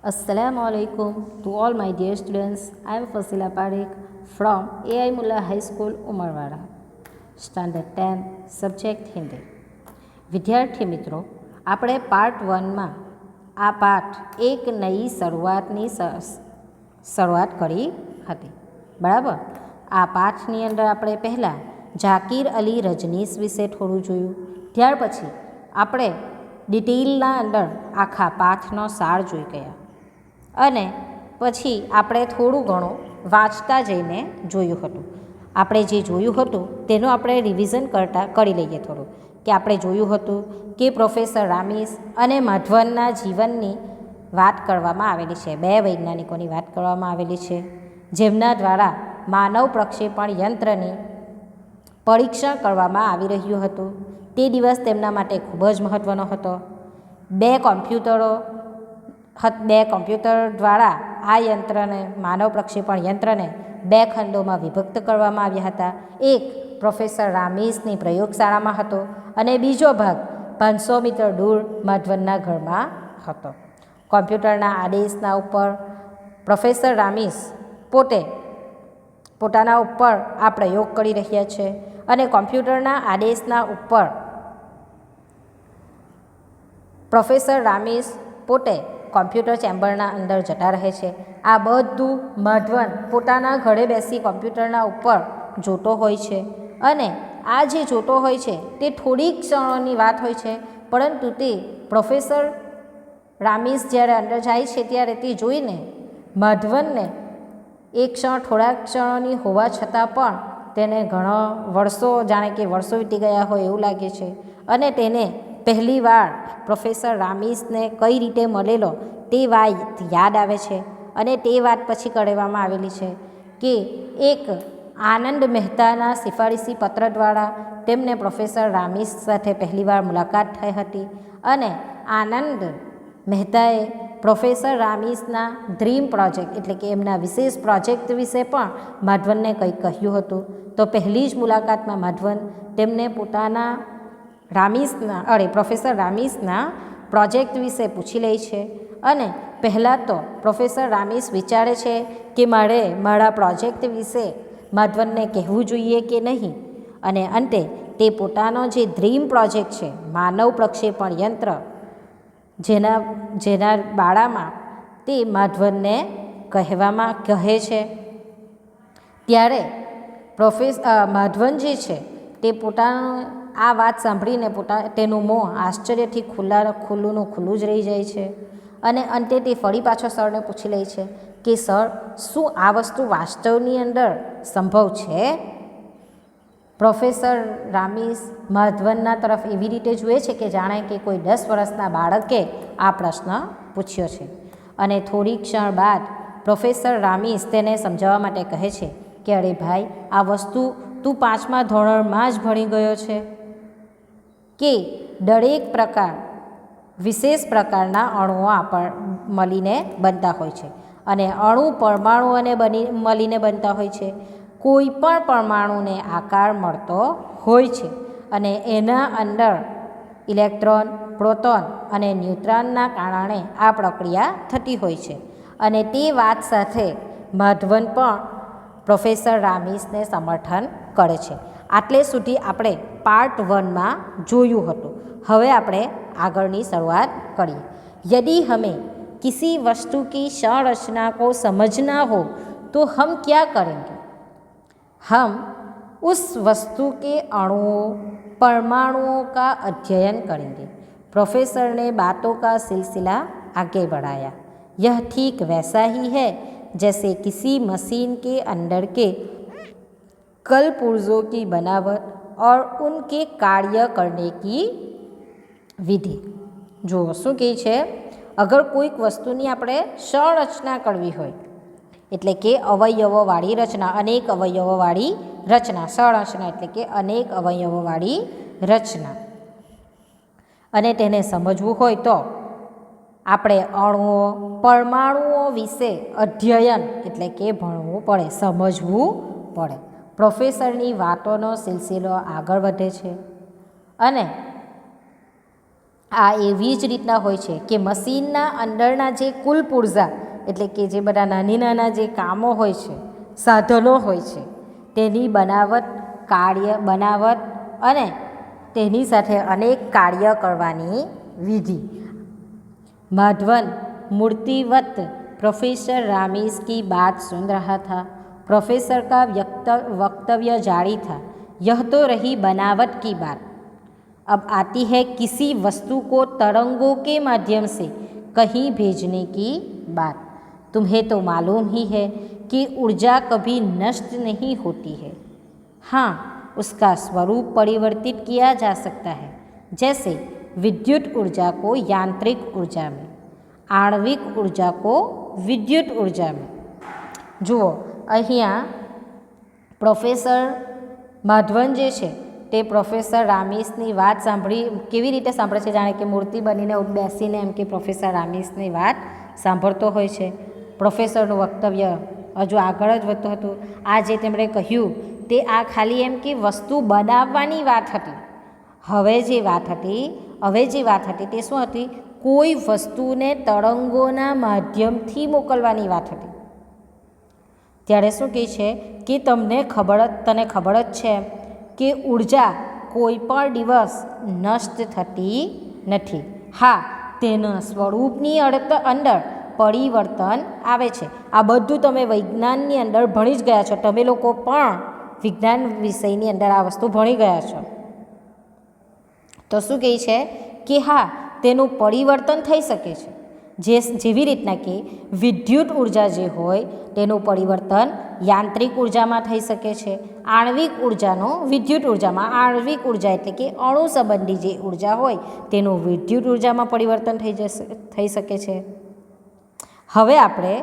Assalamu alaikum to all my dear students. I am Fasila Parekh from AI Mullah High School, Umarwada, Standard 10, Subject Hindi. વિદ્યાર્થી મિત્રો, આપણે part 1માં આ પાઠ એક નવી શરૂઆતની શરૂઆત કરી હતી, બરાબર. આ પાઠની અંદર આપણે પહેલાં ઝાકીર અલી રજનીશ વિશે થોડું જોયું. ત્યાર પછી આપણે ડિટેલના અંદર આખા પાઠનો સાર જોઈ ગયા અને પછી આપણે થોડું ઘણું વાંચતા જઈને જોયું હતું. આપણે જે જોયું હતું તેનું આપણે રિવિઝન કરી લઈએ થોડું. કે આપણે જોયું હતું કે પ્રોફેસર રામીસ અને માધવનના જીવનની વાત કરવામાં આવેલી છે. બે વૈજ્ઞાનિકોની વાત કરવામાં આવેલી છે જેમના દ્વારા માનવ પ્રક્ષેપણ યંત્રની પરીક્ષણ કરવામાં આવી રહ્યું હતું. તે દિવસ તેમના માટે ખૂબ જ મહત્ત્વનો હતો. બે કોમ્પ્યુટર દ્વારા આ યંત્રને, માનવ પ્રક્ષેપણ યંત્રને બે ખંડોમાં વિભક્ત કરવામાં આવ્યા હતા. એક પ્રોફેસર રામીસની પ્રયોગશાળામાં હતો અને બીજો ભાગ 500 મીટર દૂર માધવનના ઘરમાં હતો. કોમ્પ્યુટરના આદેશના ઉપર પ્રોફેસર રામીસ પોતાના ઉપર આ પ્રયોગ કરી રહ્યા છે અને કોમ્પ્યુટરના આદેશના ઉપર પ્રોફેસર રામીસ પોતે કોમ્પ્યુટર ચેમ્બરના અંદર જતા રહે છે. આ બધું માધવન પોતાના ઘરે બેસી કોમ્પ્યુટરના ઉપર જોતો હોય છે અને આ જે જોતો હોય છે તે થોડીક ક્ષણોની વાત હોય છે, પરંતુ તે પ્રોફેસર રામીસ જ્યારે અંદર જાય છે ત્યારે તે જોઈને માધવનને એક ક્ષણ, થોડાક ક્ષણોની હોવા છતાં પણ તેને ઘણા વર્ષો, જાણે કે વર્ષો વીતી ગયા હોય એવું લાગે છે અને તેને પહેલીવાર પ્રોફેસર રામીસને કઈ રીતે મળેલો તે વાત યાદ આવે છે. અને તે વાત પછી કહેવામાં આવેલી છે કે એક આનંદ મહેતાના સિફારિશી પત્ર દ્વારા તેમને પ્રોફેસર રામીસ સાથે પહેલીવાર મુલાકાત થઈ હતી અને આનંદ મહેતાએ પ્રોફેસર રામીસના ડ્રીમ પ્રોજેક્ટ, એટલે કે એમના વિશેષ પ્રોજેક્ટ વિશે પણ માધવનને કંઈક કહ્યું હતું. તો પહેલી જ મુલાકાતમાં માધવન તેમને પોતાના પ્રોફેસર રામીસના પ્રોજેક્ટ વિશે પૂછી લે છે અને પહેલાં તો પ્રોફેસર રામીસ વિચારે છે કે મારે મારા પ્રોજેક્ટ વિશે માધવનને કહેવું જોઈએ કે નહીં, અને અંતે તે પોતાનો જે ડ્રીમ પ્રોજેક્ટ છે, માનવ પ્રક્ષેપણ યંત્ર, જેના બારામાં તે માધવનને કહે છે. ત્યારે માધવન જે છે તે પોતાનું આ વાત સાંભળીને તેનું મોં આશ્ચર્યથી ખુલ્લું જ રહી જાય છે અને અંતે તે ફરી પાછો સરને પૂછી લે છે કે સર, શું આ વસ્તુ વાસ્તવની અંદર સંભવ છે? પ્રોફેસર રામીસ માધવનના તરફ એવી રીતે જુએ છે કે જાણે કે કોઈ 10 વર્ષના બાળકે આ પ્રશ્ન પૂછ્યો છે. અને થોડી ક્ષણ બાદ પ્રોફેસર રામીસ તેને સમજાવવા માટે કહે છે કે અરે ભાઈ, આ વસ્તુ તું 5મા ધોરણમાં જ ભણી ગયો છે કે દરેક વિશેષ પ્રકારના અણુઓ મળીને બનતા હોય છે અને અણુ પરમાણુઓને મળીને બનતા હોય છે. કોઈ પણ પરમાણુને આકાર મળતો હોય છે અને એના અંદર ઇલેક્ટ્રોન, પ્રોટોન અને ન્યુટ્રોનના કારણે આ પ્રક્રિયા થતી હોય છે. અને તે વાત સાથે માધવન પણ પ્રોફેસર રામીસને સમર્થન કરે છે. આટલે સુધી આપણે પાર્ટ 1માં જોયું હતું. હવે આપણે આગળની શરૂઆત કરીએ. यदि हमें किसी वस्तु की संरचना को समझना हो तो हम क्या करेंगे? हम उस वस्तु के अणुओं, परमाणुओं का अध्ययन करेंगे. प्रोफेसर ने बातों का सिलसिला आगे बढ़ाया. यह ठीक वैसा ही है जैसे किसी मशीन के अंदर के कलपुर्जों की बनावट और उनके कार्य करने की વિધિ. જો શું કહે છે, અગર કોઈક વસ્તુની આપણે સંરચના કરવી હોય, એટલે કે અવયવોવાળી રચના, અનેક અવયવોવાળી રચના, સંરચના એટલે કે અનેક અવયવોવાળી રચના, અને તેને સમજવું હોય તો આપણે અણુઓ, પરમાણુઓ વિશે અધ્યયન એટલે કે ભણવું પડે, સમજવું પડે. પ્રોફેસરની વાતોનો સિલસિલો આગળ વધે છે અને આ એવી જ રીતના હોય છે કે મશીનના અંદરના જે કુલ પુર્જા એટલે કે જે બધા નાની નાના જે કામો હોય છે, સાધનો હોય છે, તેની બનાવટ અને તેની સાથે અનેક કાર્ય करवानी विधि। माधवन मूर्तिवत प्रोफेसर रामीस की बात सुन रहा था। प्रोफेसर का वक्तव्य जारी था। यह तो रही बनावट की बात, अब आती है किसी वस्तु को तरंगों के माध्यम से कहीं भेजने की बात। तुम्हें तो मालूम ही है कि ऊर्जा कभी नष्ट नहीं होती है। हाँ, उसका स्वरूप परिवर्तित किया जा सकता है, जैसे विद्युत ऊर्जा को यांत्रिक ऊर्जा में, आणविक ऊर्जा को विद्युत ऊर्जा में। जुओ अहींया प्रोफेसर माधवन जे छे ते प्रोफेसर रामीसनी वात सांभળી केवी रीते सांभळे छे, जाणे के मूर्ति बनीने बेसीने एम के प्रोफेसर रामीसनी वात सांभळतो होय छे। प्रोफेसरનું वक्तव्य हजू આગળ જ વધતું હતું। આ જે તેમણે કહ્યું તે આ ખાલી એમ કે વસ્તુ બનાવવાની વાત હતી। હવે જે વાત હતી તે શું હતી? કોઈ વસ્તુને તરંગોના માધ્યમથી મોકલવાની વાત હતી। ત્યારે શું કહે છે કે તને ખબર જ છે કે ઉર્જા કોઈ પણ દિવસ નષ્ટ થતી નથી। હા, તેના સ્વરૂપની અંદર પરિવર્તન આવે છે। આ બધું તમે વિજ્ઞાનની અંદર ભણી જ ગયા છો। તમે લોકો પણ વિજ્ઞાન વિષયની અંદર આ વસ્તુ ભણી ગયા છો। તો શું કહે છે કે હા, તેનું પરિવર્તન થઈ શકે છે। જેવી રીતના કે વિદ્યુત ઉર્જા જે હોય તેનું પરિવર્તન યાંત્રિક ઉર્જામાં થઈ શકે છે, આણ્વિક ઉર્જાનો વિદ્યુત ઉર્જામાં, આણ્વિક ઉર્જા એટલે કે અણુ સંબંધી જે ઉર્જા હોય તેનું વિદ્યુત ઉર્જામાં પરિવર્તન થઈ શકે છે। હવે આપણે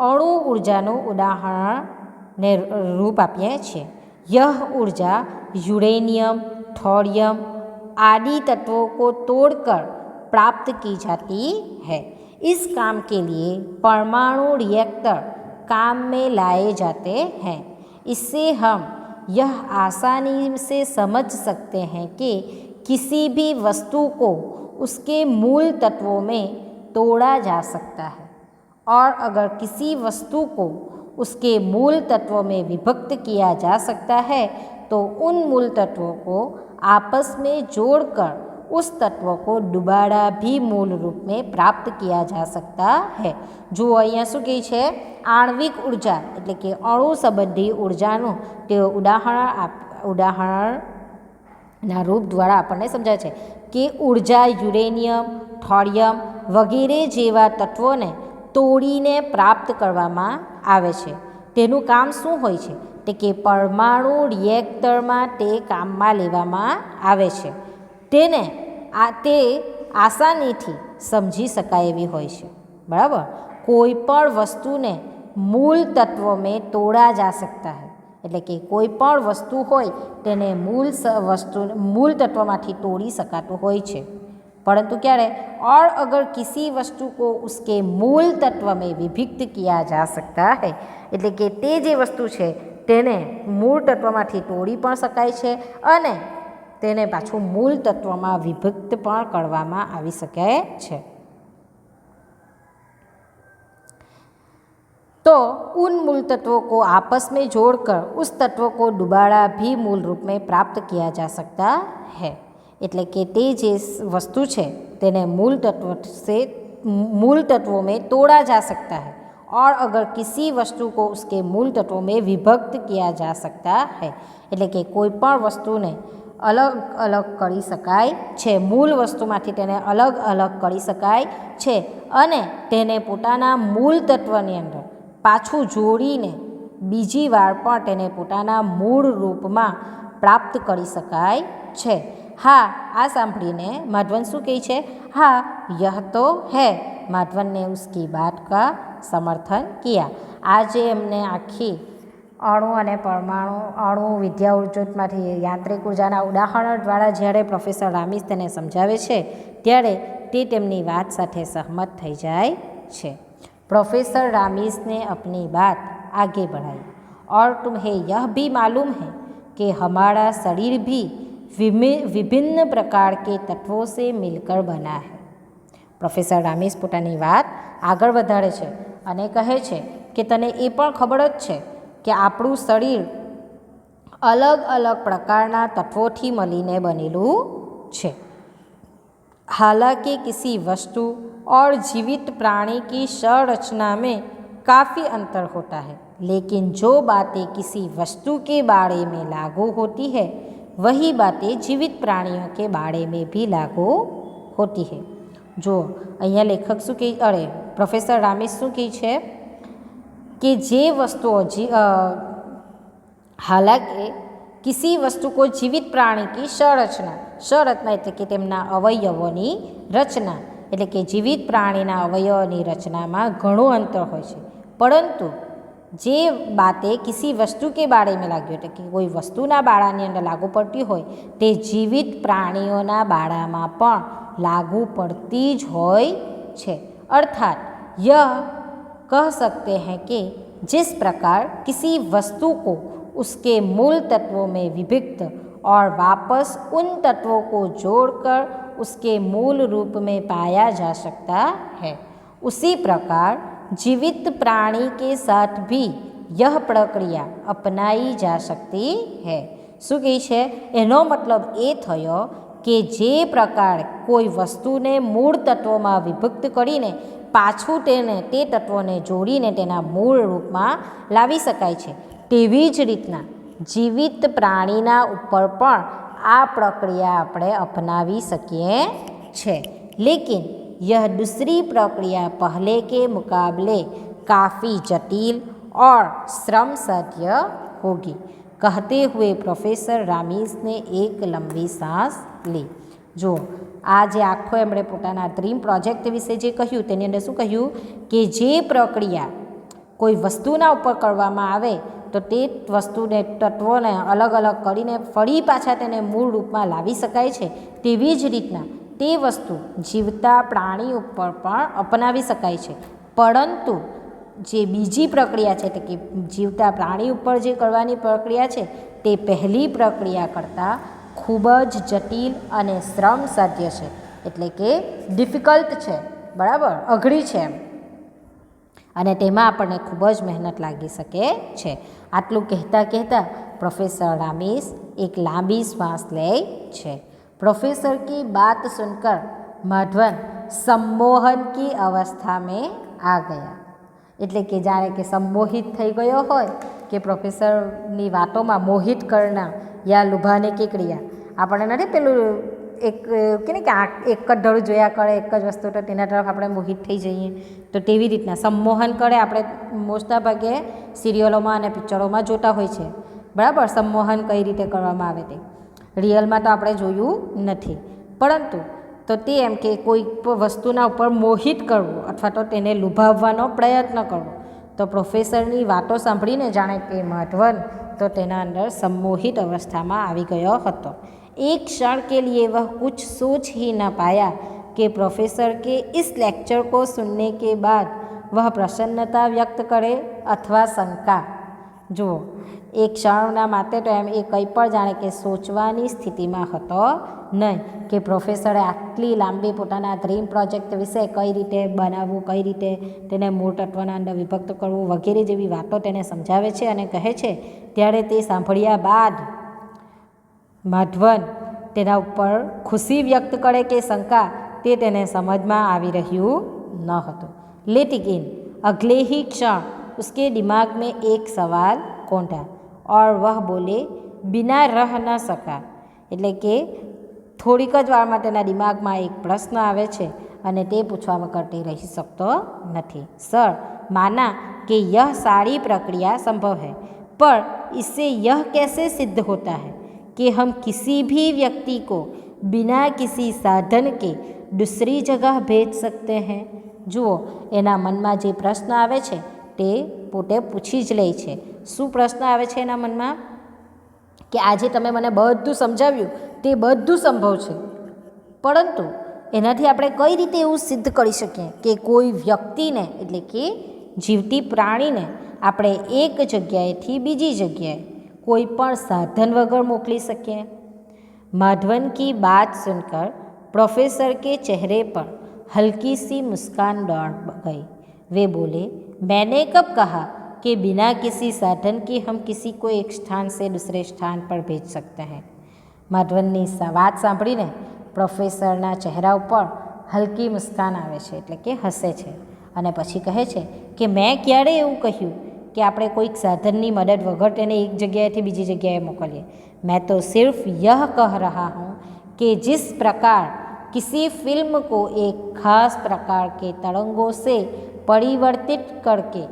અણુ ઉર્જાનું ઉદાહરણને રૂપ આપીએ છીએ। यह ऊर्जा यूरेनियम, थोरियम आदि तत्वों को तोड़कर प्राप्त की जाती है। इस काम के लिए परमाणु रिएक्टर काम में लाए जाते हैं। इससे हम यह आसानी से समझ सकते हैं कि किसी भी वस्तु को उसके मूल तत्वों में तोड़ा जा सकता है, और अगर किसी वस्तु को उसके मूल तत्वों में विभक्त किया जा सकता है तो उन मूल तत्वों को आपस में जोड़कर उस तत्व को दोबारा भी मूल रूप में प्राप्त किया जा सकता है। जो अहींया शुं कहे छे? आणविक ऊर्जा एटले के अणु संबंधी ऊर्जानुं ते उदाहरणना रूप द्वारा आपणे समजाय छे कि ऊर्जा यूरेनियम, थोरियम वगैरे जेवा तत्वोने तोड़ीने प्राप्त करवामां आवे छे। तेनुं काम शुं होय छे? ते के परमाणु रिएक्टरमां ते काममां लेवामां आवे छे। तेने ते आसानीथी समझी शकाय एवी होय छे। बराबर, कोई पण वस्तुने मूल तत्व में तोड़ा जा सकता है, एटले कि कोई पण वस्तु होय तेने मूल तत्वमांथी तोड़ी शकातुं होय छे, परंतु क्यारे? और अगर किसी वस्तु को उसके मूल तत्व में विभक्त किया जा सकता है, एटले कि ते जे वस्तु छे तेने मूल तत्वमांथी तोड़ी पण शकाय छे अने तेने पाछुं मूल तत्वमां विभक्त पण करवामां आवी शके छे। तो उन मूल तत्वों को आपस में जोड़कर उस तत्व को दोबारा भी मूल रूप में प्राप्त किया जा सकता है। एटले कि ते जे वस्तु छे तेने मूल तत्वों में तोड़ा जा सकता है, और अगर किसी वस्तु को उसके मूल तत्वों में विभक्त किया जा सकता है, एटले कि कोई पण वस्तुने अलग अलग करी शकाय छे, मूल वस्तुमांथी तेने अलग अलग करी शकाय छे अने तेने पोताना मूल तत्वनी अंदर पाछुं जोड़ीने बीजी वार पण तेने पोताना मूळ रूपमां प्राप्त करी शकाय छे। हाँ, आ सांभळीने माधवन शुं कहे छे? हाँ, यह तो है। माधवन ने उसकी बात का समर्थन किया। आज एमने आखी अणु अने परमाणु अणु विद्या उर्जोतमांथी यांत्रिक उर्जाना उदाहरण द्वारा ज्यारे प्रोफेसर रामीस तेने समझावे छे त्यारे ते तेमनी वात साथे सहमत थई जाय छे। प्रोफेसर रामीस ने अपनी बात आगे बढ़ाई। और तुम्हें यह भी मालूम है कि हमारा शरीर भी विभिन्न प्रकार के तत्वों से मिलकर बना है। પ્રોફેસર રામીસ પોતાની વાત આગળ વધારે છે અને કહે છે કે તને એ પણ ખબર જ છે કે આપણું શરીર अलग अलग प्रकारना तत्वों मिलीने बनेलू है। हालांकि किसी वस्तु और जीवित प्राणी की संरचना में काफ़ी अंतर होता है, लेकिन जो बातें किसी वस्तु के बारे में लागू होती है वही बातें जीवित प्राणियों के बारे में भी लागू होती है। जो अहियाँ लेखक शू कही, अरे प्रोफेसर रामीस शू कही है कि जे वस्तुओं हालांकि किसी वस्तु को जीवित प्राणी की संरचना एटले कि तेमना अवयवोनी रचना एटले कि जीवित प्राणीना अवयवोनी रचना में घणो अंतर होय छे, परंतु जे बातें किसी वस्तु के बारे में लागी एटले कि कोई वस्तुना बाळानी अंदर लागू पड़ती होय ते जीवित प्राणीओना बाळामां पण लागू पड़ती ज होय छे। अर्थात यह कह सकते हैं कि जिस प्रकार किसी वस्तु को उसके मूल तत्वों में विभक्त और वापस उन तत्वों को जोड़कर उसके मूल रूप में पाया जा सकता है, उसी प्रकार जीवित प्राणी के साथ भी यह प्रक्रिया अपनाई जा सकती है। शू कहे छे? एनो मतलब ए थयो कि जे प्रकार कोई वस्तुने मूल तत्वों में विभक्त करीने पाछू तेने ते तत्वोने जोड़ीने तेना मूल रूप में लावी शकाय छे, तेवी ज रीतना जीवित प्राणीना उपर पण आ प्रक्रिया આપણે अपनावी सकीए छे, लेकिन यह दूसरी प्रक्रिया पहले के मुकाबले काफ़ी जटिल और श्रम साध्य होगी। कहते हुए प्रोफेसर रामीस ने एक लंबी सांस ली। जो आज आखो एमणे पोताना ड्रीम प्रोजेक्ट विषे जे कह्युं तेनी अंदर शुं कह्युं कि जे प्रक्रिया कोई वस्तुना उपर करवामां आवे तो ते वस्तुने तत्वोने अलग अलग करीने फरी पाछा तेने मूळ रूपमां लावी शकाय छे, तेवी ज रीतना ते वस्तु जीवता प्राणी उपर पण अपनावी शकाय छे, परंतु जे बीजी प्रक्रिया छे ते कि जीवता प्राणी उपर जे करवानी प्रक्रिया छे ते पहली प्रक्रिया करता खूब ज जटिल अने श्रम साध्य छे, एटले के डिफिकल्ट छे, बराबर अघरी छे अने तेमां आपणे खूब ज मेहनत लागी सके छे। आटलू कहता कहता प्रोफेसर रामीस एक लांबी श्वास ले छे। प्रोफेसर की बात सुनकर माधवन सम्मोहन की अवस्था में आ गया, एटले कि जाणे के सम्मोहित थई गयो होय कि प्रोफेसरनी वातोमां मोहित करना या लुभाने की क्रिया आपणे नथी पेलुं एक के एक ज ढळू जोया करे एक ज वस्तु तो तेना तरफ आपणे मोहित थई जईए, तो तेवी रीतना सम्मोहन करे आपणे मोटा भागे सीरियलोमां अने पिक्चरोमां जोता होय छे, बराबर सम्मोहन कई रीते करवामां आवे ते रियलमां तो आपणे जोयुं नथी, परंतु तो ते एम के कोई वस्तुना उपर मोहित करवुं अथवा तो तेने लुभाववानो प्रयत्न करवो। तो प्रोफेसरनी वातो सांभळीने जाणे के माधवन तो तेना अंदर सम्मोहित अवस्थामां आवी गयो हतो। एक क्षण के लिए वह कुछ सोच ही न पाया कि प्रोफेसर के इस लेक्चर को सुनने के बाद वह प्रसन्नता व्यक्त करे अथवा शंका। जो एक क्षणना माटे तो एम ए कंई पण जाणे के सोचवानी स्थितिमां हतो नहीं कि प्रोफेसरे आटली लांबी पोताना ड्रीम प्रोजेक्ट विषे कई रीते बनाववुं, कई रीते तेने मूळ तत्वना अंदर विभक्त करवुं वगैरे जेवी वातो तेने समजावे छे अने कहे छे। त्यारे ते सांभळ्या बाद माधवन तेना उपर खुशी व्यक्त करे कि शंका ते तेने समझमां आवी रह्युं न हतुं। लेकिन अगले ही क्षण उसके दिमाग में एक सवाल कोंधा और वह बोले बिना रह न सका, एटले कि थोड़ीक ज वार में तेना दिमाग में एक प्रश्न आवे छे अने ते पूछवा वगर ते रही सकतो नथी। सर, माना कि यह सारी प्रक्रिया संभव है, पर इससे यह कैसे सिद्ध होता है कि हम किसी भी व्यक्ति को बिना किसी साधन के दूसरी जगह भेज सकते हैं? जुओ, एना मन में जे प्रश्न आवे छे ते पोते पूछी ज ले छे। शुं प्रश्न आवे छे एना मन में कि आज तमे मने बधुं समजाव्युं ते बधुं संभव छे, परंतु एनाथी आपणे कई रीते एवुं सिद्ध करी शकीए कि कोई व्यक्तिने एटले कि जीवती प्राणीने आपणे एक जग्याएथी बीजी जग्याए कोई पण साधन वगर मोकली शकीए? माधवन की बात सुनकर प्रोफेसर के चेहरे पर हल्की सी मुस्कान दौड़ गई। वे बोले, मैंने कब कहा कि बिना किसी साधन के हम किसी को एक स्थान से दूसरे स्थान पर भेज सकते हैं। માધવનની વાત સાંભળીને પ્રોફેસરના ચહેરા ઉપર હલકી મુસ્કાન આવે છે, એટલે કે હસે છે, અને પછી કહે છે કે મેં ક્યારે એવું કહ્યું कि આપણે કોઈક સાધનની મદદ વગર તેને એક જગ્યાએથી બીજી જગ્યાએ મોકલીએ। मैं तो सिर्फ यह कह रहा हूँ कि जिस प्रकार किसी फिल्म को एक खास प्रकार के तरंगों से परिवर्तित करके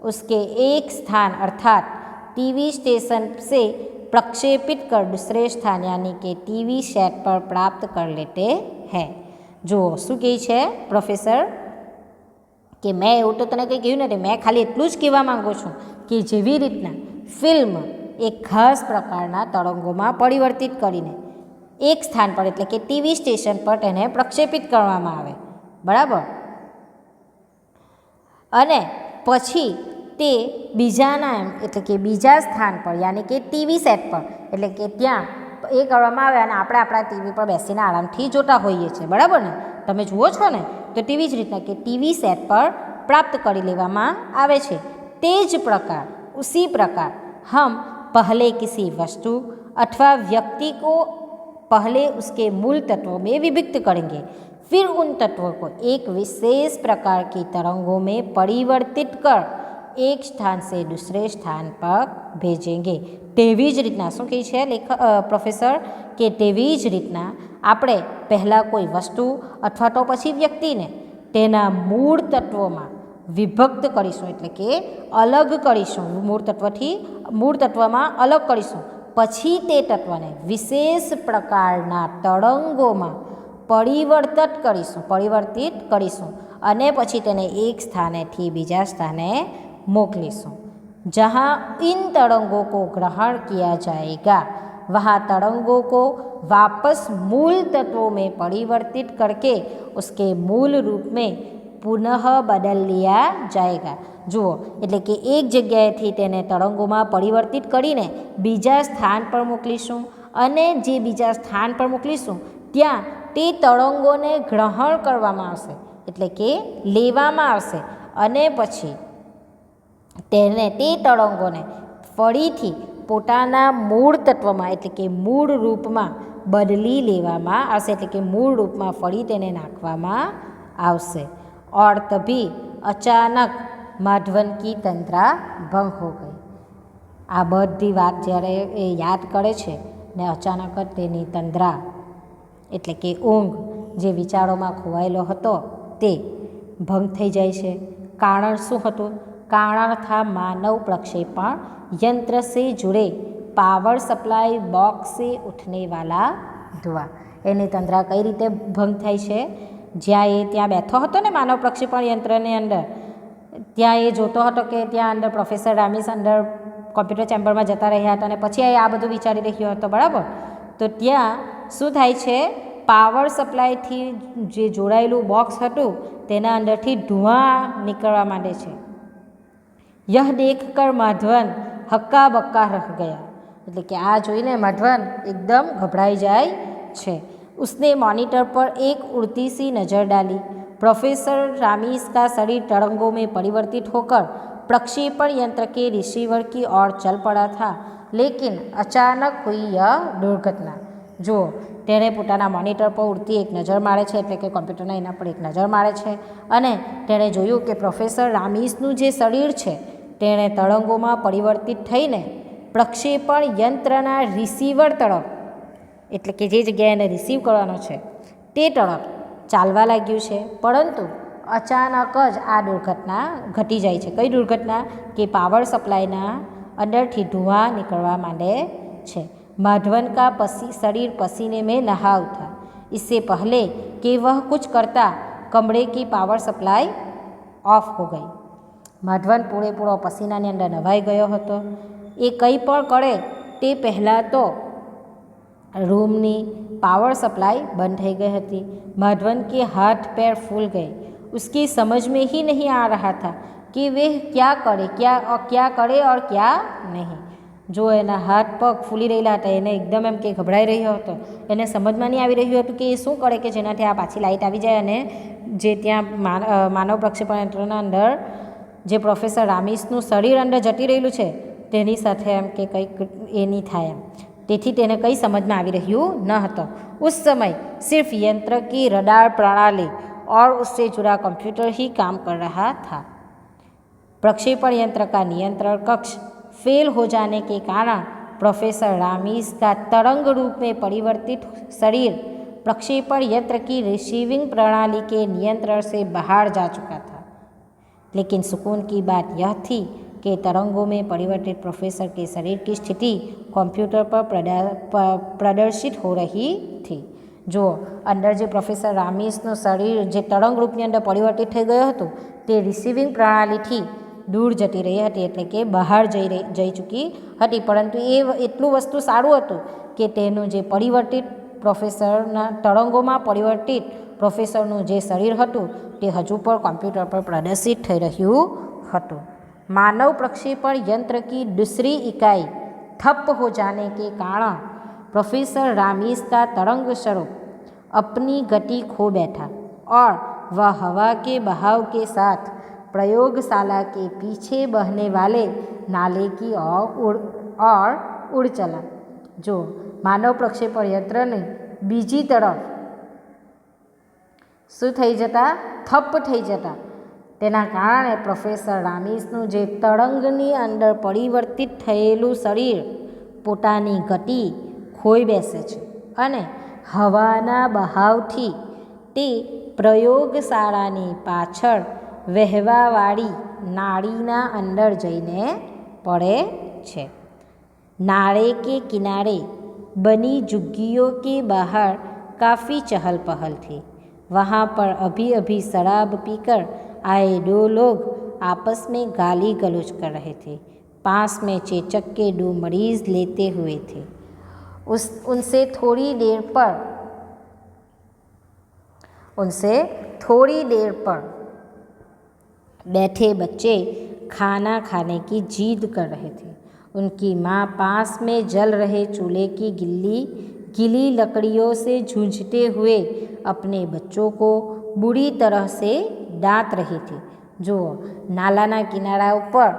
उसके एक स्थान अर्थात टीवी स्टेशन से प्रक्षेपित कर दूसरे स्थान यानी कि टीवी सेट पर प्राप्त कर लेते हैं। जो શું કહે છે પ્રોફેસર કે મેં એવું તો તને કંઈ કહ્યું નથી, મેં ખાલી એટલું જ કહેવા માગું છું કે જેવી રીતના ફિલ્મ એક ખાસ પ્રકારના તરંગોમાં પરિવર્તિત કરીને એક સ્થાન પર એટલે કે ટીવી સ્ટેશન પર તેને પ્રક્ષેપિત કરવામાં આવે, બરાબર, અને પછી તે બીજાના એટલે કે બીજા સ્થાન પર યાની કે ટીવી સેટ પર એટલે કે ત્યાં એ કરવામાં આવે અને આપણે આપણા ટીવી પર બેસીને આરામથી જોતા હોઈએ છીએ, બરાબર ને? તમે જુઓ છો ને, તો તેવી જ રીતના કે ટીવી સેટ પર प्राप्त कर लेवामां आवे छे। तेज प्रकार उसी प्रकार हम पहले किसी वस्तु अथवा व्यक्ति को पहले उसके मूल तत्वों में विभक्त करेंगे, फिर उन तत्वों को एक विशेष प्रकार की तरंगों में परिवर्तित कर एक स्थान से दूसरे स्थान पर भेजेंगे। तेवी ज रीतना शुं कहे छे प्रोफेसर के तेवी ज रीतना आपणे पहला कोई वस्तु अथवा तो पछी व्यक्तिने तेना मूળ તત્વોમાં વિભક્ત કરીશું એટલે કે અલગ કરીશું, મૂળ તત્વમાં અલગ કરીશું, પછી તે તત્વને વિશેષ પ્રકારના તરંગોમાં પરિવર્તિત કરીશું અને પછી તેને એક સ્થાનેથી બીજા સ્થાને મોકલીશું। जहाँ इन तरंगों को ग्रहण किया जाएगा वहाँ तरंगों को वापस मूल तत्वों में परिवर्तित करके उसके मूल रूप में पुनः बदल लिया जाएगा। जुओ એટલે કે એક જગ્યાએથી તેને તરંગોમાં પરિવર્તિત કરીને બીજા સ્થાન પર મોકલીશું અને જે બીજા સ્થાન પર મોકલીશું ત્યાં તે તરંગોને ગ્રહણ કરવામાં આવશે એટલે કે લેવામાં આવશે અને પછી તેને તે તરંગોને ફરીથી પોતાના મૂળ તત્વમાં એટલે કે મૂળ રૂપમાં બદલી લેવામાં આવશે એટલે કે મૂળ રૂપમાં ફરી તેને નાખવામાં આવશે। और तभी अचानक माधवन की तंद्रा भंग हो गई। आ बधी बात જ્યારે એ યાદ કરે છે ને અચાનક જ તેની તંદ્રા એટલે કે ઊંઘ જે વિચારોમાં ખોવાયેલો હતો તે ભંગ થઈ જાય છે। કારણ શું હતું? कारण था मानव प्रक्षेपण यंत्र से जुड़े पावर सप्लाई बॉक्स से उठने वाला धुआं। एनी तंद्रा कई रीते भंग थाय छे? ज्यां ए त्यां बैठो हतो ने मानव प्रक्षेपण यंत्रने अंदर, त्यां ए जोतो हतो के त्यां अंदर प्रोफेसर रामीस अंदर कॉम्प्यूटर चेम्बर में जता रह्या हता अने पछी आ बधुं विचारी रह्यो हतो, बराबर? तो त्यां शुं थाय छे? पावर सप्लाई थी जे जोड़ायेलुं बॉक्स हतुं तेना अंदरथी धुआं निकळवा मांडे छे। यह देखकर माधवन हक्का बक्का रह गया એટલે કે આ જોઈને માધવન એકદમ ગભરાઈ જાય છે। उसने मॉनिटर पर एक उड़ती सी नज़र डाली। प्रोफेसर रामीस का शरीर तरंगों में परिवर्तित होकर प्रक्षेपण यंत्र के रिसीवर की ओर चल पड़ा था, लेकिन अचानक हुई यह दुर्घटना। जो तेणे पोताना मॉनिटर पर उड़ती एक नज़र मारे छे એટલે કે कॉम्प्यूटरना एना पर एक नज़र मारे छे અને तेणे जोयुं કે प्रोफेसर रामीसनुं जे शरीर छे तेणे तरंगों परिवर्तित थईने प्रक्षेपण यंत्रना रिसीवर तरफ એટલે કે જે જગ્યાએ એને રિસીવ કરવાનો છે તે તરફ ચાલવા લાગ્યું છે। પરંતુ અચાનક જ આ દુર્ઘટના ઘટી જાય છે। કઈ દુર્ઘટના? કે પાવર સપ્લાયના અંદરથી ધુઆં નીકળવા માંડે છે। माधवन का शरीर पसीने में नहा उठा। इससे पहले कि वह कुछ करता कमरे की पावर सप्लाई ऑफ हो गई। माधवन पूरेपूरो पसीनानी अंदर नवाई गयो हतो। ए कंई पण करे ते पहला तो रूमनी पावर सप्लाई बंद थई गई हती। माधवन के हाथ पैर फूल गए। उसकी समझ में ही नहीं आ रहा था कि वे क्या करे और क्या नहीं। જો એના હાથ પગ ફૂલી રહેલા હતા, એને એકદમ એમ કે ગભરાઈ રહ્યો હતો, એને સમજમાં નહીં આવી રહ્યું હતું કે એ શું કરે કે જેનાથી આ પાછી લાઇટ આવી જાય અને જે ત્યાં માનવ પ્રક્ષેપણ યંત્રના અંદર જે પ્રોફેસર રામીસનું શરીર અંદર જતી રહેલું છે તેની સાથે એમ કે કંઈક એ નહીં થાય એમ, તેથી તેને કંઈ સમજમાં આવી રહ્યું ન હતો। उस समय सिर्फ यंत्र की रडार प्रणाली और उससे जुड़ा कंप्यूटर ही काम कर रहा था। प्रक्षेपण यंत्र का नियंत्रण कक्ष फेल हो जाने के कारण प्रोफेसर रामीस का तरंग रूप में परिवर्तित शरीर प्रक्षेपण यंत्र की रिसीविंग प्रणाली के नियंत्रण से बाहर जा चुका था। लेकिन सुकून की बात यह थी कि तरंगों में परिवर्तित प्रोफेसर के शरीर की स्थिति कंप्यूटर पर प्रदर्शित हो रही थी। जो अंदर जे प्रोफेसर रामीसનું શરીર જે તરંગ રૂપની અંદર પરિવર્તિત થઈ ગયો હતો તે રિસીવિંગ પ્રણાલીથી દૂર જતી રહી હતી, એટલે કે બહાર જઈ ચૂકી હતી, પરંતુ એ એટલું વસ્તુ સારું હતું કે તેનું જે પરિવર્તિત પ્રોફેસરના તરંગોમાં પરિવર્તિત પ્રોફેસરનું જે શરીર હતું તે હજુ પણ કમ્પ્યુટર પર પ્રદર્શિત થઈ રહ્યું હતું। मानव प्रक्षेपण यंत्र की दूसरी इकाई ठप हो जाने के कारण प्रोफेसर रामीस का तरंग स्वरूप अपनी गति खो बैठा और वह हवा के बहाव के साथ प्रयोगशाला के पीछे बहने वाले नाले की ओर उड़ चला। जो मानव प्रक्षेपण यंत्र ने बीजी तरफ શું થઈ જતા, થપ થઈ જતા, તેના કારણે પ્રોફેસર રામીસનું જે તરંગની અંદર પરિવર્તિત થયેલું શરીર પોતાની ગતિ ખોઈ બેસે છે અને હવાના બહાવથી તે પ્રયોગશાળાની પાછળ વહેવાવાળી નાળીના અંદર જઈને પડે છે। नाले के किनारे बनी झुग्गियों के बाहर काफ़ी चहल पहल थी। वहाँ पर अभी अभी शराब पीकर आए दो लोग आपस में गाली गलौज कर रहे थे। पास में चेचक के 2 मरीज लेते हुए थे। उनसे थोड़ी देर पर बैठे बच्चे खाना खाने की जिद कर रहे थे। उनकी माँ पास में जल रहे चूल्हे की गीली लकड़ियों से जूझते हुए अपने बच्चों को बुरी तरह से डांट रही थी। जो नालाना किनारा ઉપર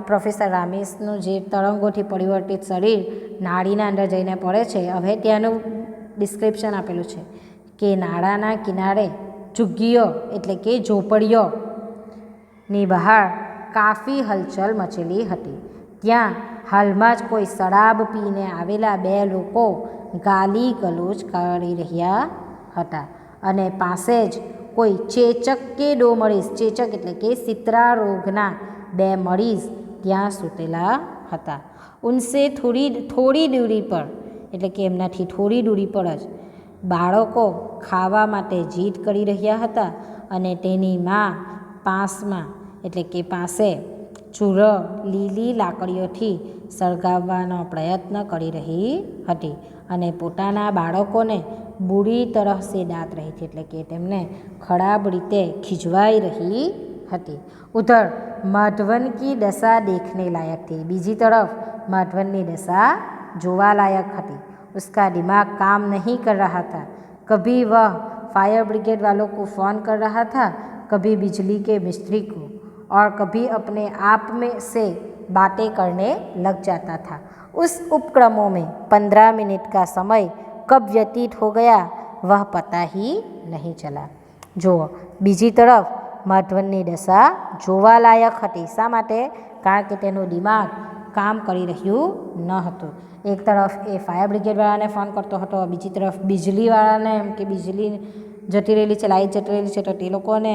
પ્રોફેસર રામીસનું જે તરંગોથી પરિવર્તિત શરીર નાળીના અંદર જઈને પડે છે, હવે ત્યાંનું ડિસ્ક્રિપ્શન આપેલું છે કે નાળાના કિનારે ઝુગ્ગીઓ એટલે કે ઝોપડીઓની બહાર કાફી હલચલ મચેલી હતી। ત્યાં હાલમાં જ કોઈ શરાબ પીને આવેલા 2 લોકો ગાલી ગલોચ કરી રહ્યા હતા અને પાસે જ કોઈ ચેચક કે 2 મરીઝ, ચેચક એટલે કે સિતરા રોગના 2 મરીઝ ત્યાં સૂતેલા હતા। ઉનસે થોડી દૂરી પર એટલે કે એમનાથી થોડી દૂરી પર જ બાળકો ખાવા માટે જીદ કરી રહ્યા હતા અને તેની મા પાસમાં એટલે કે પાસે ચૂરો લીલી લાકડીઓથી સળગાવવાનો પ્રયત્ન કરી રહી હતી અને પોતાના બાળકોને બુરી તરહ સે દાંત રહી હતી, એટલે કે તેમને ખરાબ રીતે ખીજવાઈ રહી હતી। ઉધર માધવન की दशा देखने लायक थी। બીજી તરફ માધવનની દશા જોવા લાયક હતી। उसका दिमाग काम नहीं कर रहा था। कभी वह फायर ब्रिगेड वालों को फ़ोन कर रहा था, कभी बिजली के मिस्त्री को, और कभी अपने आप में से बातें करने लग जाता था। उस उपक्रमों में 15 मिनट का समय कब व्यतीत हो गया वह पता ही नहीं चला। जो बीजी तरफ માધવનની દશા જોવાલાયક હતી। શા માટે? કારણ કે તેનું દિમાગ કામ કરી રહ્યું ન હતું। એક તરફ એ ફાયર બ્રિગેડવાળાને ફોન કરતો હતો, બીજી તરફ વીજળીવાળાને એમ કે વીજળી જતી રહેલી છે, લાઇટ જતી રહેલી છે, તો તે લોકોને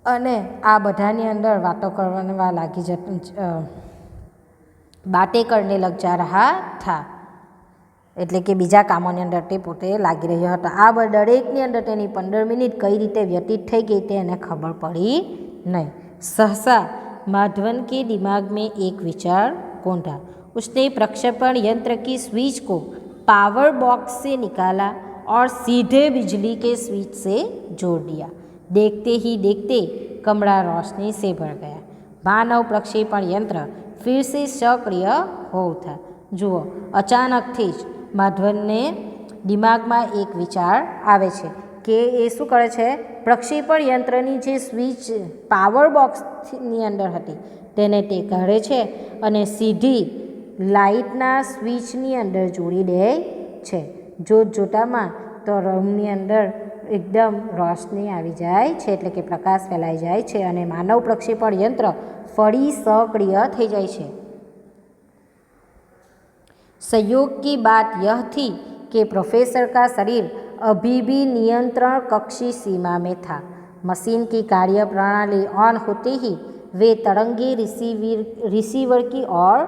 અને આ બધાની અંદર વાતો કરવા લાગી બાતે કરને લગ જા રહા થા, એટલે કે બીજા કામોની અંદર તે પોતે લાગી રહ્યો હતો। આ દરેકની અંદર તેની 15 મિનિટ કઈ રીતે વ્યતીત થઈ ગઈ તે એને ખબર પડી નહીં। सहसा माधवन के दिमाग में एक विचार गूंजा। उसने प्रक्षेपण यंत्र की स्विच को पावर बॉक्स से निकाला और सीधे बिजली के स्विच से जोड़ दिया। देखते ही देखते कमरा रोशनी से भर गया। मानव प्रक्षेपण यंत्र फिर से सक्रिय हो उठा। जुओ अचानकથી જ માધવનને દિમાગમાં એક વિચાર આવે છે કે એ શું કરે છે, પ્રક્ષેપણ યંત્રની જે સ્વિચ પાવર બોક્સની અંદર હતી તેને તે કાઢે છે અને સીધી લાઇટના સ્વિચની અંદર જોડી દે છે. જોતામાં તો રૂમની અંદર એકદમ રોશની આવી જાય છે, એટલે કે પ્રકાશ ફેલાઈ જાય છે અને માનવ પ્રક્ષેપણ યંત્ર ફરી सक्रिय થઈ જાય છે. संयोग की बात यह थी कि प्रोफेसर का शरीर अभी भी नियंत्रण कक्षी सीमा में था। मशीन की कार्य प्रणाली ऑन होते ही वे तरंगे रिसीवर की ओर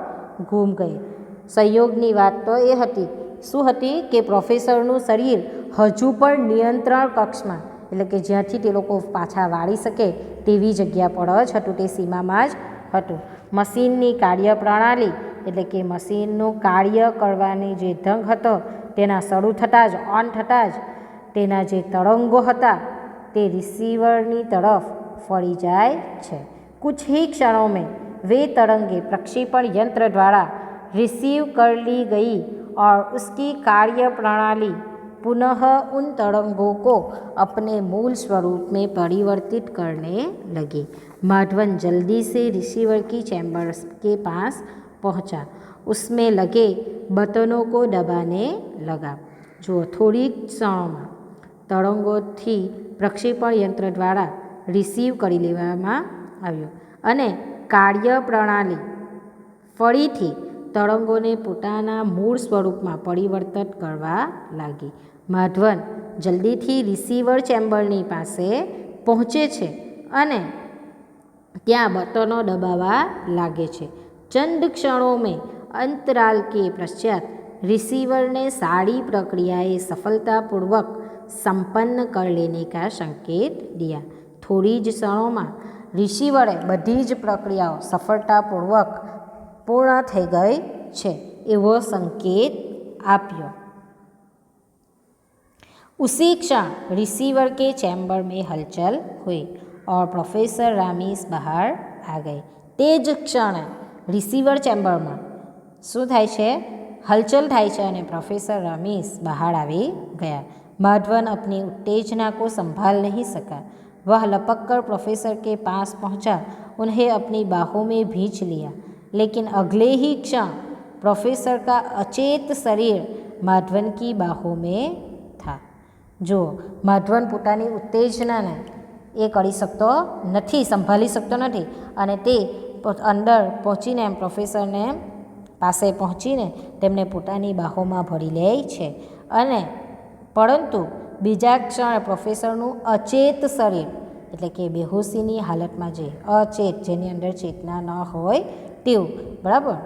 घूम गए. संयोगની વાત તો એ હતી, શું હતી કે પ્રોફેસરનું શરીર હજુ પણ નિયંત્રણ કક્ષમાં, એટલે કે જ્યાંથી તે લોકો પાછા વાળી શકે તેવી જગ્યા પર જ હતું, તે સીમામાં જ હતું. મશીનની કાર્યપ્રણાલી એટલે કે મશીનનું કાર્ય કરવાની જે ઢંગ હતો તેના શરૂ થતાં જ ઓન થતાં જ તેના જે તરંગો હતા તે રિસીવરની તરફ ફરી જાય છે. कुछ ही क्षणों में वे तरंगे प्रक्षेपण यंत्र द्वारा रिसीव कर ली गई और उसकी कार्य प्रणाली पुनः उन तरंगों को अपने मूल स्वरूप में परिवर्तित करने लगी. माधवन जल्दी से रिसीवर की चैम्बर के पास पहुंचा. उसमें लगे बटनों को दबाने लगा. जो थोड़ी क्षणों में तरंगोथी प्रक्षेपण यंत्र द्वारा रिसीव करी लेवामां આવ્યો અને કાર્યપ્રણાલી ફરીથી તરંગોને પોતાના મૂળ સ્વરૂપમાં પરિવર્તિત કરવા લાગી. માધવન જલ્દીથી રિસીવર ચેમ્બરની પાસે પહોંચે છે અને ત્યાં બટનો દબાવવા લાગે છે. चंद क्षणों में अंतराल के पश्चात रिसीवर ने सारी प्रक्रियाएं सफलतापूर्वक संपन्न कर लेने का संकेत दिया. थोड़ी ज क्षणों में रिसीवरे बधी ज प्रक्रियाओं सफलतापूर्वक पूर्ण थई गई छे एवो संकेत आप्यो. उसी क्षण रिसीवर के चैम्बर में हलचल हुई और प्रोफेसर रामीस बाहर आ गए. तेज क्षण रिसीवर चैम्बर में शू थाय छे, हलचल थाय छे अने प्रोफेसर रामीस बाहर आवी गया. माधवन अपनी उत्तेजना को संभाल नहीं सका. वह लपक कर प्रोफेसर के पास पहुंचा, उन्हें अपनी बाहों में भींच लिया. लेकिन अगले ही क्षण प्रोफेसर का अचेत शरीर माधवन की बाहों में था. जो माधवन पोतानी उत्तेजनाने એ કરી શકતો નથી, સંભાળી શકતો નથી અને તે અંદર પહોંચીને પ્રોફેસરને પાસે પહોંચીને તેમને પોતાની બાહોમાં ભરી લે છે અને પરંતુ બીજા ક્ષણે પ્રોફેસરનું અચેત શરીર એટલે કે બેહોશીની હાલતમાં જે અચેત જેની અંદર ચેતના ન હોય તેવું, બરાબર,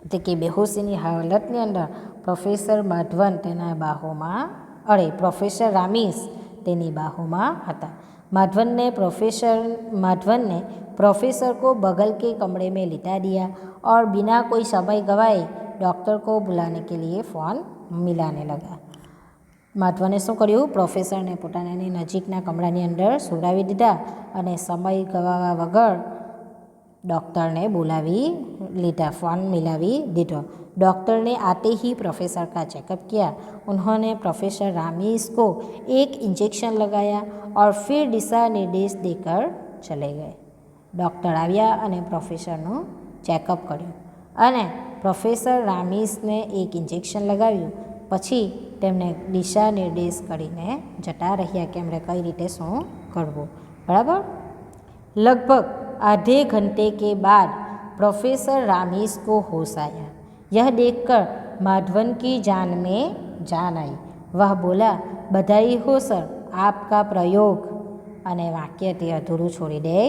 એટલે કે બેહોશીની હાલતની અંદર પ્રોફેસર માધવન તેના બાહોમાં પ્રોફેસર રામીસ तेनी बाहों हता. माधवन ने प्रोफेसर को बगल के कमरे में लिटा दिया और बिना कोई समय गवाए डॉक्टर को बुलाने के लिए फ़ोन मिलाने लगा. माधवने शू कर्यु, प्रोफेसर ने पोतानी नजीकना कमरानी अंदर सुवडावी दीधा और समय गवावा वगर डॉक्टर ने बुलावी लीधा, फ़ोन मिलावी दीधो. डॉक्टर ने आते ही प्रोफेसर का चेकअप किया. उन्होंने प्रोफेसर रामीस को एक इंजेक्शन लगाया और फिर दिशा निर्देश देकर चले गए. डॉक्टर आव्या अने प्रोफेसरનું चेकअप कर्યું અને प्रोफेसर रामीसने एक इंजेक्शन लगाव्યું. પછી તેમને દિશા નિર્દેશ કરીને જતા રહ્યા કે એમણે કઈ રીતે શું કરવું, બરાબર. लगभग आधे घंटे के बाद प्रोफेसर रामीस को होश आया. यह देखकर माधवन की जान में जान आई. वह बोला, बधाई हो सर, आपका प्रयोग. અને વાક્ય તે અધૂરું છોડી દે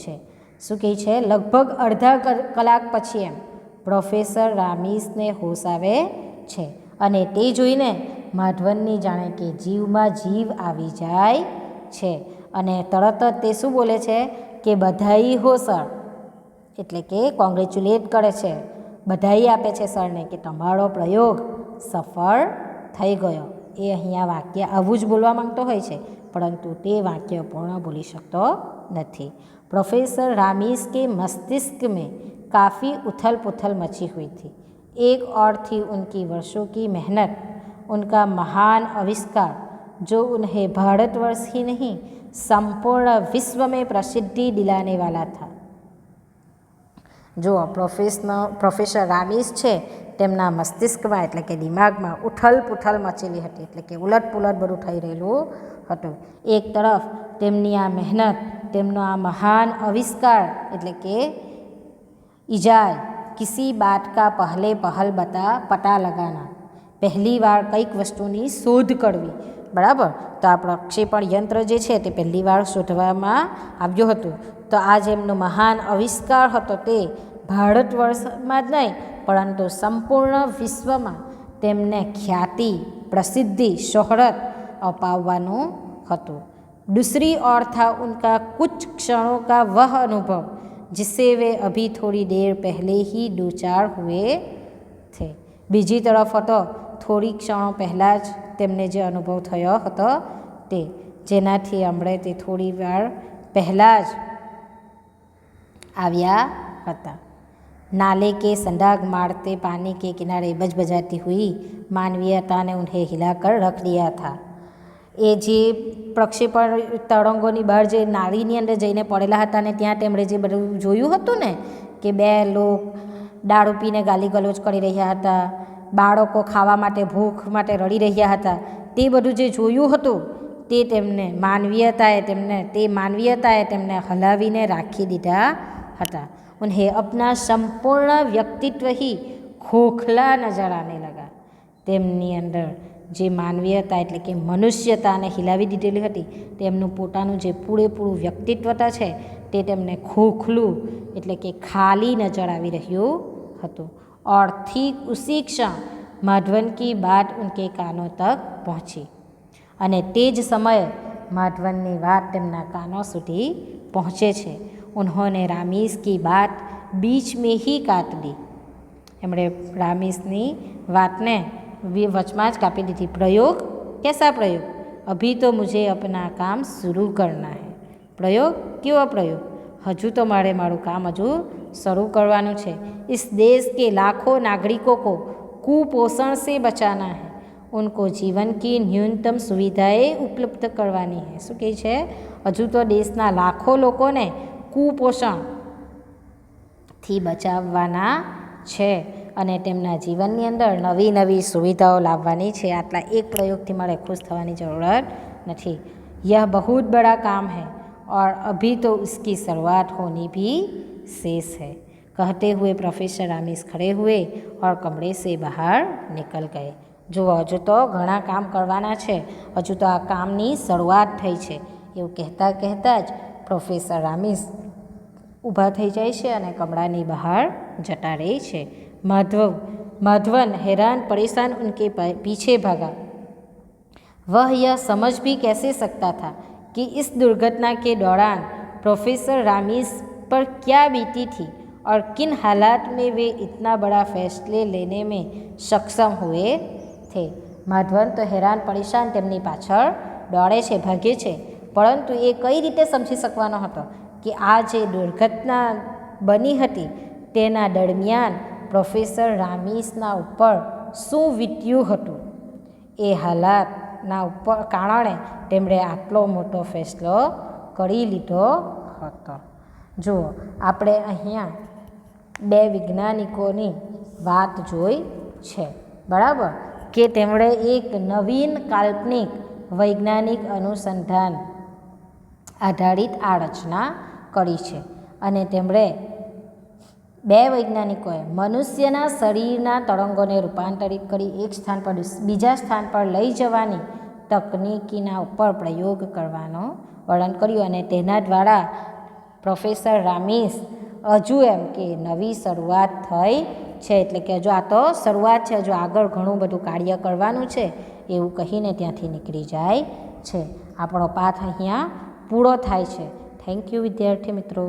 છે. શું કહે છે, લગભગ અડધા કલાક પછી એમ પ્રોફેસર રામીસને હોશ આવે છે અને તે જોઈને માધવનની જાણે કે જીવમાં જીવ આવી જાય છે અને તરત જ તે શું બોલે છે કે બધાઈ હો સર, એટલે કે કોંગ્રેચ્યુલેટ કરે છે, બધાઈ આપે છે સરને કે તમારો પ્રયોગ સફળ થઈ ગયો. એ અહીંયા વાક્ય આવું જ બોલવા માંગતો હોય છે પરંતુ તે વાક્ય પૂર્ણ બોલી શકતો નથી. प्रोफेसर रामीस के मस्तिष्क में काफ़ी उथल पुथल मची हुई थी। एक और थी उनकी वर्षों की मेहनत, उनका महान आविष्कार जो उन्हें भारतवर्ष ही नहीं संपूर्ण विश्व में प्रसिद्धि दिलाने वाला था। જો પ્રોફેસર રામીસ છે તેમના મસ્તિષ્કમાં એટલે કે દિમાગમાં ઉથલ પુથલ મચેલી હતી, એટલે કે ઉલટ પુલટ બધું થઈ રહેલું હતું. એક તરફ તેમની આ મહેનત, તેમનો આ મહાન આવિષ્કાર એટલે કે ઈજાદ, કિસી બાત કા પહેલે પહલ પતા લગાના, પહેલી વાર કંઈક વસ્તુની શોધ કરવી, બરાબર. તો આ પ્રક્ષેપણ યંત્ર જે છે તે પહેલી વાર શોધવામાં આવ્યું હતું. તો આ જેમનો મહાન આવિષ્કાર હતો તે ભારત વર્ષમાં જ નહીં પરંતુ સંપૂર્ણ વિશ્વમાં તેમને ખ્યાતિ, પ્રસિદ્ધિ, શોહરત અપાવવાનું હતું. दूसरी ओर था उनका कुछ क्षणों का वह अनुभव जिससे वे अभी थोड़ी देर पहले ही दो चार हुए थे. બીજી તરફ હતો થોડી ક્ષણો પહેલાં જ તેમને જે અનુભવ થયો હતો તે, જેનાથી હમણાં તે થોડી વાર પહેલાં જ આવ્યા હતા. नाले के संडाग मारते पानी के किनारे बजबजाती हुई मानवीयता ने उन्हें हिलाकर रख दिया था. એ જે પ્રક્ષેપણ તરંગોની બહાર જે નાળીની અંદર જઈને પડેલા હતા ને ત્યાં તેમણે જે બધું જોયું હતું ને કે બે લોક દારૂ પીને ગાલી ગલોચ કરી રહ્યા હતા, બાળકો ખાવા માટે ભૂખ માટે રડી રહ્યા હતા, તે બધું જે જોયું હતું તે માનવીયતાએ તેમને હલાવીને રાખી દીધા હતા. उन्हें अपना संपूर्ण व्यक्तित्व ही खोखला नजर आने लगा. તેમની અંદર જે માનવીયતા એટલે કે મનુષ્યતાને હિલાવી દીધેલી હતી તેમનું પોતાનું જે પૂરેપૂરું વ્યક્તિત્વતા છે તે તેમને ખોખલું એટલે કે ખાલી નજર આવી રહ્યું હતું. और ठीक उसी क्षण माधवन की बात उनके कानों तक पहुँची અને તે જ સમયે માધવનની વાત તેમના કાનો સુધી પહોંચે છે. उन्होंने रामीस की बात बीच में ही काट दी. એમણે રામીસની વાતને વચમાં જ કાપી દીધી. પ્રયોગ कैसा प्रयोग? अभी तो मुझे अपना काम शुरू करना है. પ્રયોગ કેવો પ્રયોગ? હજુ તો મારું કામ હજુ શરૂ કરવાનું છે. इस देश के लाखों नागरिकों को कुपोषण से बचाना है. उनको जीवन की न्यूनतम सुविधाएं उपलब्ध करवानी है. શું કહે છે? હજુ તો દેશના લાખો લોકોને કુપોષણથી બચાવવાના છે અને તેમના જીવનની અંદર નવી નવી સુવિધાઓ લાવવાની છે. આટલા એક પ્રયોગથી મારે ખુશ થવાની જરૂરત નથી. यह बहुत बड़ा काम है और अभी तो इसकी शुरुआत होनी भी शेष है. कहते हुए प्रोफेसर रामीस खड़े हुए और कमरे से बाहर निकल गए. જો હજુ તો ઘણા કામ કરવાના છે, હજુ તો આ કામની શરૂઆત થઈ છે એવું કહેતા કહેતા જ પ્રોફેસર રામીસ ઊભા થઈ જાય છે અને કમરાની બહાર જતા રહે છે. माधवन हैरान परेशान उनके पीछे भागा. वह यह समझ भी कैसे सकता था कि इस दुर्घटना के दौरान प्रोफेसर रामीस पर क्या बीती थी और किन हालात में वे इतना बड़ा फैसले लेने में सक्षम हुए थे. માધવન તો હેરાન પરેશાન તેમની પાછળ દોડે છે, ભાગે છે, પરંતુ એ કઈ રીતે સમજી શકવાનો હતો કે આ જે દુર્ઘટના બની હતી તેના દરમિયાન પ્રોફેસર રામીસના ઉપર શું વીત્યું હતું. એ હાલાતના ઉપર કારણે તેમણે આટલો મોટો ફેસલો કરી લીધો હતો. જુઓ, આપણે અહીંયા બે વૈજ્ઞાનિકોની વાત જોઈ છે, બરાબર, કે તેમણે એક નવીન કાલ્પનિક વૈજ્ઞાનિક અનુસંધાન આધારિત આ રચના કરી છે અને તેમણે બે વૈજ્ઞાનિકોએ મનુષ્યના શરીરના તરંગોને રૂપાંતરિત કરી એક સ્થાન પર બીજા સ્થાન પર લઈ જવાની તકનીકીના ઉપર પ્રયોગ કરવાનો વર્ણન કર્યું અને તેના દ્વારા પ્રોફેસર રામીસ હજુ એમ કે નવી શરૂઆત થઈ છે, એટલે કે હજુ આ તો શરૂઆત છે, હજુ આગળ ઘણું બધું કાર્ય કરવાનું છે એવું કહીને ત્યાંથી નીકળી જાય છે. આપણો પાઠ અહીંયા પૂરો થાય છે. થેન્ક યુ વિદ્યાર્થી મિત્રો.